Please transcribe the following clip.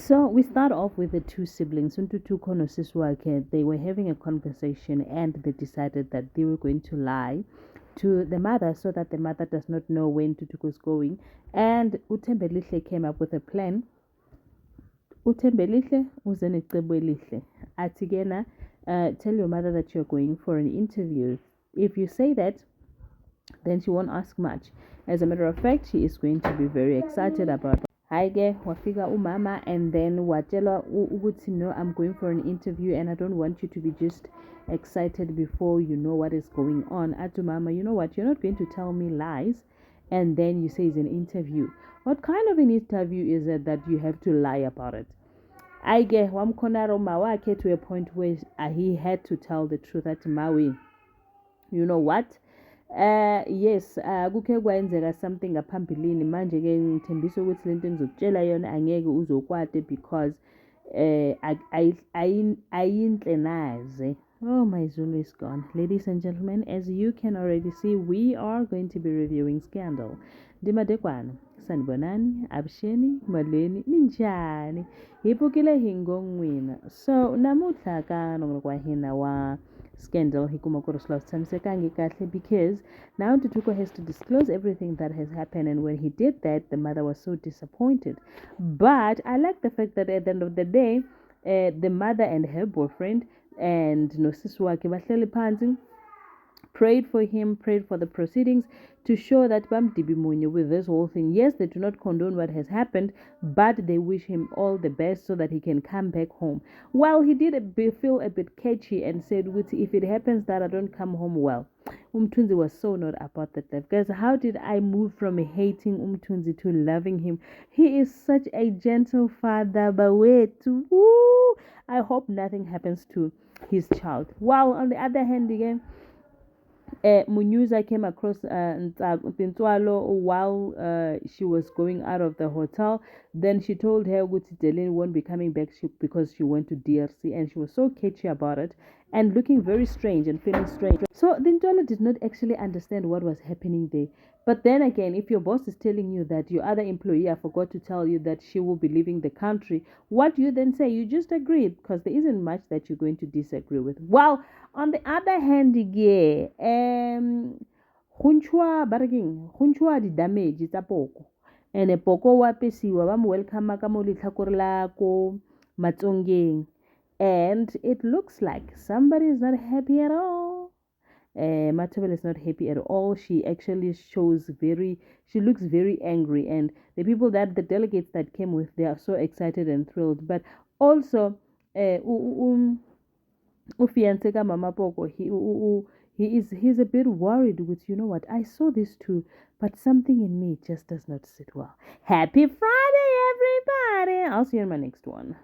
So we start off with the two siblings, Untutuko and Siswake. They were having a conversation and they decided that they were going to lie to the mother so that the mother does not know when Tutuko is going. And Utembelihle came up with a plan. Utembelihle uzenecebo Atigena, tell your mother that you're going for an interview. If you say that, then she won't ask much. As a matter of fact, she is going to be very excited about it. Haige wafika umama and then watela ukuthi no, I'm going for an interview and I don't want you to be just excited before you know what is going on. Atu mama, you know what, you're not going to tell me lies and then you say it's an interview. What kind of an interview is it that you have to lie about it? Aige wamkhonaro mawake to a point where he had to tell the truth at Maui. You know what? Yes, kuke kwenzeka something ngaphambilini manje ke ngithembisa ukuthi lento engizokutshela yona angeke uzokwate because ayinhle naze. Oh, my Zulu is gone. Ladies and gentlemen, as you can already see, we are going to be reviewing Scandal. Ndimadekwana, sanibonani, absheni, maleni, minjani. Hipukile hingongwina. So, namuhla ka nongwa hina wa Scandal hikumakoro tshamisekangi kahle because now Tutuko has to disclose everything that has happened, and when he did that, the mother was so disappointed. But I like the fact that at the end of the day, the mother and her boyfriend and Nosiswake bahleli phansi prayed for him, prayed for the proceedings to show that Bamdibimunye with this whole thing. Yes, they do not condone what has happened, but they wish him all the best so that he can come back home. Well, he did feel a bit catchy and said, if it happens that I don't come home, well, Umtunzi was so not about that life. Guys, how did I move from hating Umtunzi to loving him? He is such a gentle father, but wait, woo, I hope nothing happens to his child. While on the other hand, again, Munyuza came across Ntwalo while she was going out of the hotel. Then she told her Delene won't be coming back because she went to DRC, and she was so catchy about it and looking very strange and feeling strange. So Ntwalo did not actually understand what was happening there. But then again, if your boss is telling you that your other employee, I forgot to tell you that she will be leaving the country, what do you then say? You just agreed because there isn't much that you're going to disagree with. Well, on the other hand, yeah, hunchwa di damage tsa poko. And poko wa pesiwa ba mo welcome ka mo letlhakore la ko Matsongeng. And it looks like somebody is not happy at all. Matabel is not happy at all. She actually she looks very angry, and the delegates that came with, they are so excited and thrilled. But also, ufiance ka Mama Poko, he's a bit worried with, you know what, I saw this too, but something in me just does not sit well. Happy Friday, everybody! I'll see you in my next one.